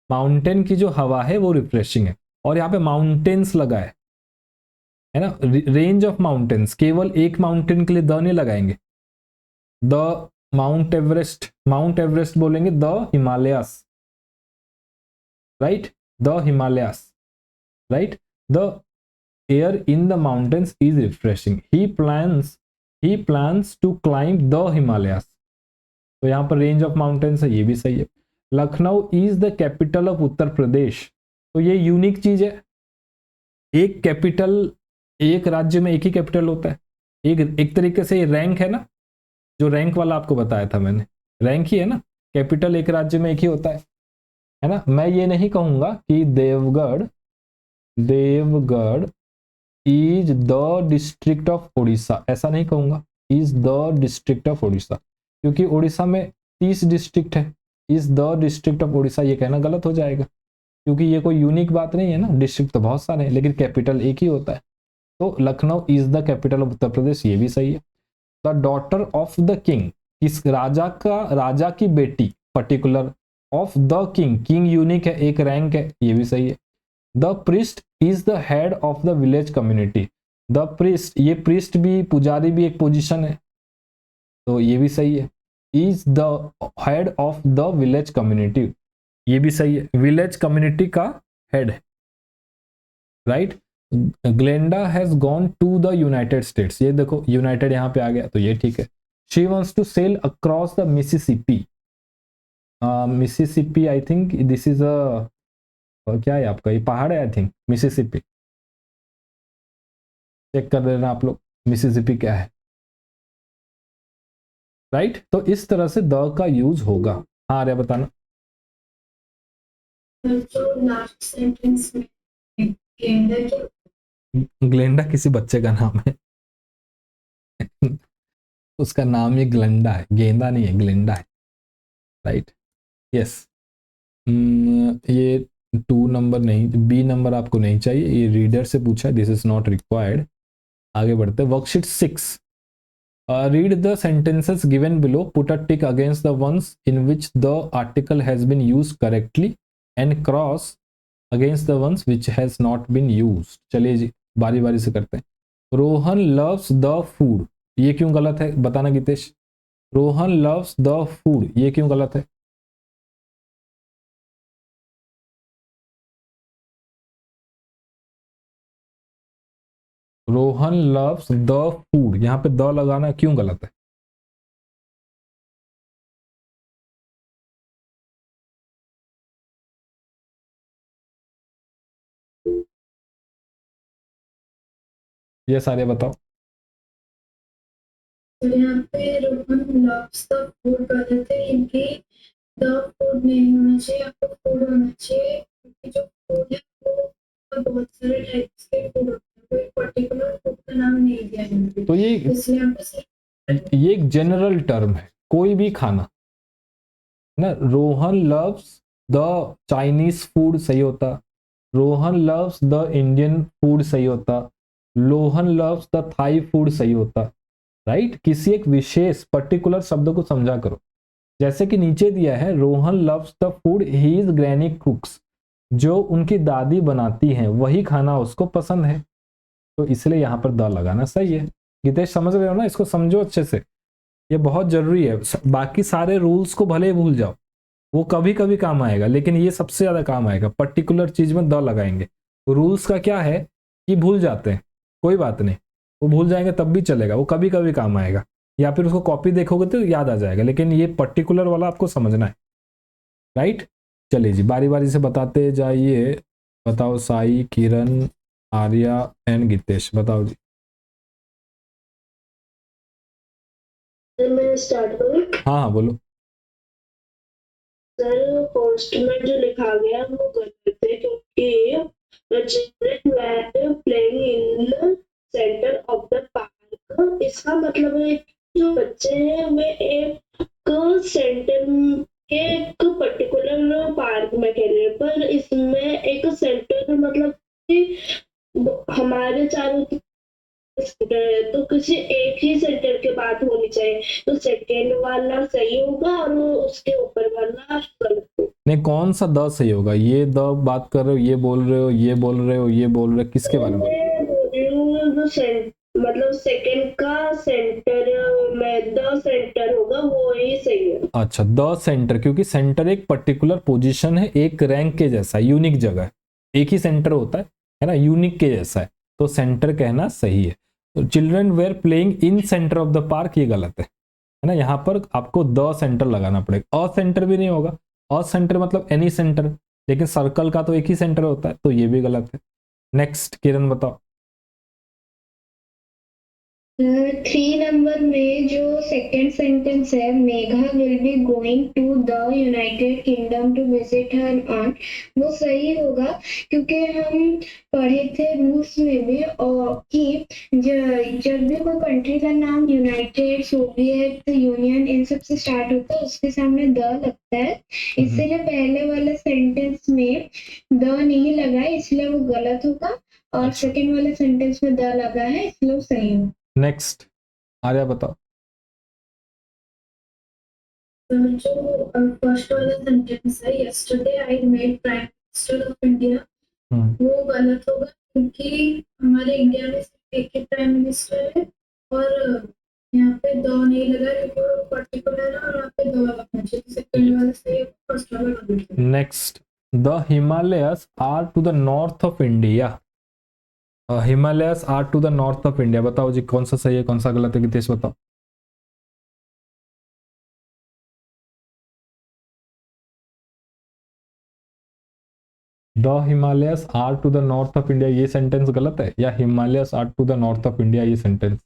माउंटेन की जो हवा है वो रिफ्रेशिंग है, और यहाँ पे माउंटेन्स लगा है ना, रेंज ऑफ माउंटेन्स। केवल एक माउंटेन के लिए द नहीं लगाएंगे। The mount Everest, mount Everest बोलेंगे the Himalayas, right, the Himalayas, right? The air in the mountains is refreshing. He plans to climb the Himalayas. तो यहाँ पर रेंज ऑफ माउंटेन्स है, ये भी सही है। Lucknow is the capital of Uttar Pradesh, तो ये यूनिक चीज है। एक कैपिटल, एक राज्य में एक ही कैपिटल होता है। एक तरीके से ये रैंक है ना, जो रैंक वाला आपको बताया था मैंने, रैंक ही है ना। कैपिटल एक राज्य में एक ही होता है ना। मैं ये नहीं कहूंगा कि Deogarh is the district of Orissa, ऐसा नहीं कहूंगा, is the district of Orissa, क्योंकि उड़ीसा में 30 डिस्ट्रिक्ट है। Is the district of Orissa ये कहना गलत हो जाएगा, क्योंकि ये कोई यूनिक बात नहीं है ना। डिस्ट्रिक्ट तो बहुत सारे हैं, लेकिन कैपिटल एक ही होता है। तो Lucknow is the capital of Uttar Pradesh, ये भी सही है। The daughter of the king, इस राजा की बेटी, particular of the king, king unique है, एक रैंक है, ये भी सही है। The priest is the head of the village community, the priest, ये प्रिस्ट भी, पुजारी भी एक पोजीशन है, तो ये भी सही है। Is the head of the village community, ये भी सही है, विलेज कम्युनिटी का हेड है, right. Glenda has gone to the United States, ये देखो यूनाइटेड यहाँ पे आ गया, तो ये ठीक है। She wants to sail across the Mississippi, Mississippi I think this is a, क्या है आपका, ये पहाड़ है आई थिंक, मिसिसिपी, चेक कर देना आप लोग मिसिसिपी क्या है, राइट। तो इस तरह से द का यूज होगा। हाँ अरे बताना। जो लास्ट सेंटेंस में ग्लेंडा क्या, ग्लेंडा किसी बच्चे का नाम है उसका नाम ये ग्लेंडा है, गेंदा नहीं है, ग्लेंडा है, राइट। यस, ये 2 नंबर नहीं, बी नंबर आपको नहीं चाहिए, ये रीडर से पूछा है, दिस इज नॉट रिक्वायर्ड। आगे बढ़ते, worksheet 6, read the sentences given below, put a tick against the ones in which the article has been used correctly and cross against the ones which has not been used। चलिए जी बारी बारी से करते हैं। Rohan loves the food, ये क्यों गलत है बताना Geetesh. Rohan loves the food, ये क्यों गलत है। रोहन loves the food, यहाँ पे द लगाना क्यों गलत है। ये सारे बताओ। तो यहाँ पे रोहन लव्स द फूड गलत है, क्योंकि द फूड नहीं होना चाहिए, आपको फूड होना चाहिए, क्योंकि जो फूड है वो बहुत सारे टाइप्स के फूड होते हैं, कोई पर्टिकुलर फूड का नाम नहीं दिया है, तो इसलिए आपको ये एक जनरल टर्म है, कोई भी खाना ना। Rohan loves the Chinese food सही होता, Rohan loves the Indian food सही होता, लोहन लव्स द थाई फूड सही होता, राइट। किसी एक विशेष पर्टिकुलर शब्द को समझा करो, जैसे कि नीचे दिया है, Rohan loves the food he is granny कुक्स, जो उनकी दादी बनाती हैं वही खाना उसको पसंद है, तो इसलिए यहां पर द लगाना सही है। गीतेश समझ रहे हो ना, इसको समझो अच्छे से, ये बहुत जरूरी है। बाकी सारे रूल्स को भले भूल जाओ, वो कभी कभी काम आएगा, लेकिन ये सबसे ज्यादा काम आएगा, पर्टिकुलर चीज में द लगाएंगे। रूल्स का क्या है कि भूल जाते हैं, कोई बात नहीं, वो भूल जाएंगे तब भी चलेगा, वो कभी कभी काम आएगा, या फिर उसको कॉपी देखोगे तो याद आ जाएगा, लेकिन ये पर्टिकुलर वाला आपको समझना है, राइट। चलिए जी बारी बारी से बताते जाइए। बताओ साई, किरण, आर्या एंड गीतेश, बताओ जी। मैं स्टार्ट करूँ। हाँ हाँ बोलो। सर पोस्ट में जो लिखा गया वो गलत है, क्योंकि the children were playing in the center of the park, इसका मतलब है कि जो बच्चे हैं वे एक सेंटर के एक पर्टिकुलर पार्क में खेल रहे हैं, पर इसमें एक सेंटर मतलब कि हमारे चारों सेंटर है, तो किसी एक ही सेंटर के बात होनी चाहिए, तो सेकेंड वाला सही होगा और उसके ऊपर वाला गलत होगा। नहीं, कौन सा द सही होगा, ये द बात कर रहे हो, ये बोल रहे हो, ये बोल रहे हो, ये बोल रहे हो, किसके बारे में। मतलब सेकंड का सेंटर में द सेंटर होगा, वो ही सही है। अच्छा, द सेंटर, क्योंकि सेंटर एक पर्टिकुलर पोजीशन है, एक रैंक के जैसा, यूनिक जगह है, एक ही सेंटर होता है ना, यूनिक के जैसा है, तो सेंटर कहना सही है। तो children were playing in centre of the park, ये गलत है ना, यहाँ पर आपको द सेंटर लगाना पड़ेगा, अ सेंटर भी नहीं होगा, अ सेंटर मतलब एनी सेंटर, लेकिन सर्कल का तो एक ही सेंटर होता है, तो ये भी गलत है। नेक्स्ट किरण बताओ। 3 नंबर में जो सेकंड सेंटेंस है, Megha will be going to the United Kingdom to visit her on, वो सही होगा, क्योंकि हम पढ़े थे रूल्स में भी और कि जब भी कोई कंट्री का नाम यूनाइटेड, सोवियत यूनियन इन सब से स्टार्ट होता है, उसके सामने द लगता है, इसलिए पहले वाले सेंटेंस में द नहीं लगा, इसलिए वो गलत होगा। और सेकंड वाले सेंटेंस में द लगा है, इसलिए वो सही है। नेक्स्ट आर्या बताओ। जो फर्स्ट वाला सेंटेंस है, yesterday I met prime minister of India, वो गलत होगा क्योंकि हमारे इंडिया में सिर्फ एक ही प्राइम मिनिस्टर है और यहाँ पे दो नहीं लगा क्योंकि वो पर्टिकुलर है और यहाँ पे दो लगना चाहिए। सेकंड वाला सही है, फर्स्ट वाला गलत है। Next, the Himalayas are to the north of India. Himalayas are to the north of India, बताओ जी कौन सा सही है कौन सा गलत है, गितेश बताओ। The Himalayas are to the north of India, ये सेंटेंस गलत है, या Himalayas are to the north of India ये सेंटेंस?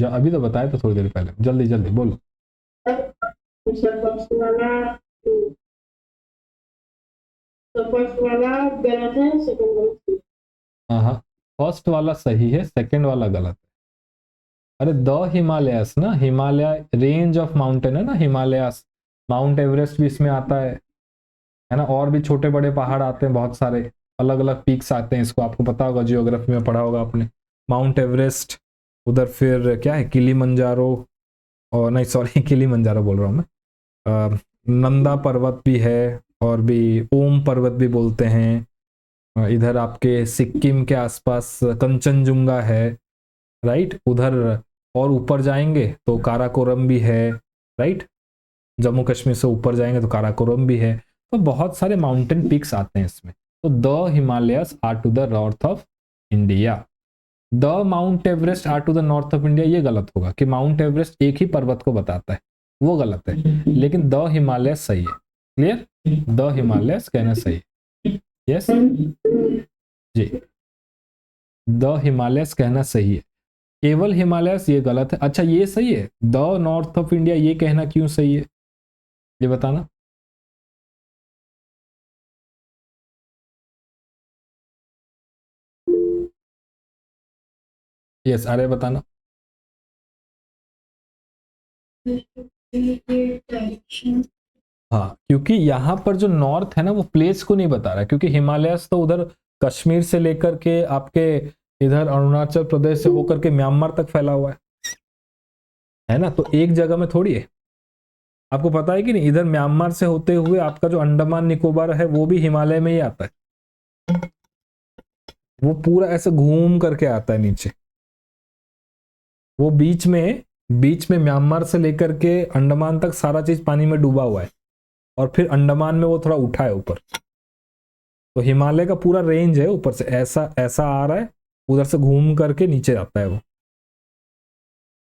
अभी तो बताया था थोड़ी देर पहले, जल्दी जल्दी बोलो। फर्स्ट वाला गलत है, सेकंड वाला सही है। हाँ, फर्स्ट वाला सही है, सेकंड वाला गलत है। अरे द हिमालयस ना, हिमालय रेंज ऑफ माउंटेन है ना हिमालयस, माउंट एवरेस्ट भी इसमें आता है ना, और भी छोटे बड़े पहाड़ आते हैं बहुत सारे, अलग अलग पीक्स आते हैं, इसको आपको पता होगा, जियोग्राफी में पढ़ा होगा आपने। माउंट एवरेस्ट, उधर फिर क्या है किलीमंजारो, और नहीं सॉरी किलीमंजारो बोल रहा हूँ मैं, नंदा पर्वत भी है, और भी ओम पर्वत भी बोलते हैं। इधर आपके सिक्किम के आसपास कंचनजुंगा है, राइट उधर, और ऊपर जाएंगे तो काराकोरम भी है, राइट जम्मू कश्मीर से ऊपर जाएंगे तो काराकोरम भी है। तो बहुत सारे माउंटेन पिक्स आते हैं इसमें। तो the Himalayas are to the north of India. The mount Everest are to the north of India ये गलत होगा, कि माउंट एवरेस्ट एक ही पर्वत को बताता है, वो गलत है। लेकिन द हिमालयस सही है। क्लियर? द हिमालयस कहना सही है। यस जी, द हिमालयस कहना सही है। केवल हिमालयस ये गलत है। अच्छा ये सही है, द नॉर्थ ऑफ इंडिया ये कहना क्यों सही है, ये बताना। यस अरे बताना। हाँ, क्योंकि यहाँ पर जो नॉर्थ है ना वो प्लेस को नहीं बता रहा है, क्योंकि हिमालयस तो उधर कश्मीर से लेकर के आपके इधर अरुणाचल प्रदेश से होकर के म्यांमार तक फैला हुआ है ना, तो एक जगह में थोड़ी है। आपको पता है कि नहीं, इधर म्यांमार से होते हुए आपका जो अंडमान निकोबार है वो भी हिमालय में ही आता है, वो पूरा ऐसे घूम करके आता है नीचे, वो बीच में म्यांमार से लेकर के अंडमान तक सारा चीज पानी में डूबा हुआ है, और फिर अंडमान में वो थोड़ा उठा है ऊपर। तो हिमालय का पूरा रेंज है, ऊपर से ऐसा ऐसा आ रहा है, उधर से घूम करके नीचे आता है वो,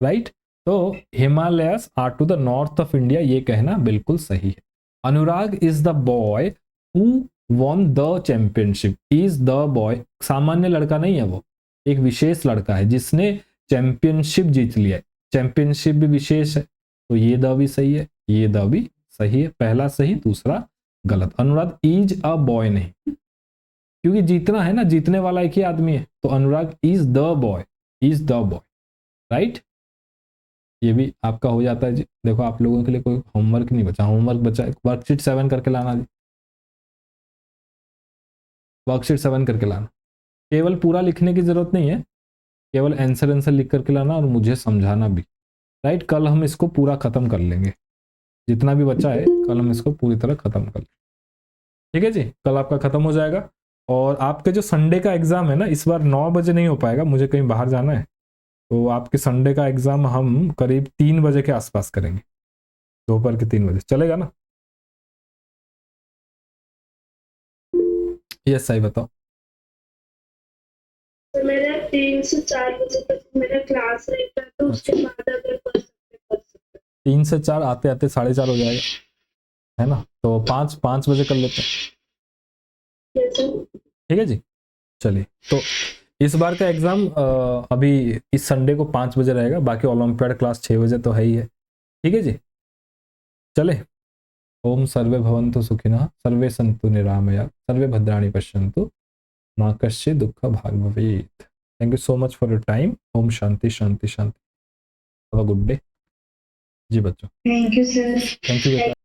राइट। तो Himalayas are to the north of India ये कहना बिल्कुल सही है। Anurag is the boy who won the championship. Is the boy, सामान्य लड़का नहीं है वो, एक विशेष लड़का है जिसने चैंपियनशिप जीत लिया है। चैंपियनशिप भी विशेष है, तो ये द भी सही है, ये द भी सही है। पहला सही, दूसरा गलत। अनुराग इज अ बॉय नहीं, क्योंकि जीतना है ना, जीतने वाला एक ही आदमी है, तो Anurag is the boy, is the boy, right. ये भी आपका हो जाता है जी। देखो आप लोगों के लिए कोई होमवर्क नहीं बचा, होमवर्क बचा वर्कशीट 7 करके लाना जी, वर्कशीट 7 करके लाना। केवल पूरा लिखने की जरूरत नहीं है, केवल आंसर लिख करके लाना और मुझे समझाना भी, राइट। कल हम इसको पूरा खत्म कर लेंगे, जितना भी बचा है कल हम इसको पूरी तरह खत्म कर लेंगे, ठीक है जी। कल आपका खत्म हो जाएगा। और आपके जो संडे का एग्जाम है ना, इस बार 9 बजे नहीं हो पाएगा, मुझे कहीं बाहर जाना है, तो आपके संडे का एग्जाम हम करीब 3 बजे के आसपास करेंगे, दोपहर के 3 बजे, चलेगा ना? यस सही बताओ। तो मेरा 3 से 4 बजे तक मेरा क्लास रहता है, तो उसके बाद अगर कर सकते 3 से 4 आते आते 4:30 हो जाएगा, है ना, तो 5 बजे कर लेते हैं, ठीक है जी। चलिए, तो इस बार का एग्जाम अभी इस संडे को 5 बजे रहेगा, बाकी ओलंपियाड क्लास 6 बजे तो है ही है, ठीक है जी। चले, ओम सर्वे भवन्तु सुखिनः, सर्वे सन्तु निरामया, सर्वे भद्राणि पश्यन्तु, मा कश्चित् दुःख भाग् भवेत्। Thank you so much for your time. ओम शांति शांति शांति। Have a good day. जी बच्चों, thank you sir. Thank you बेटा।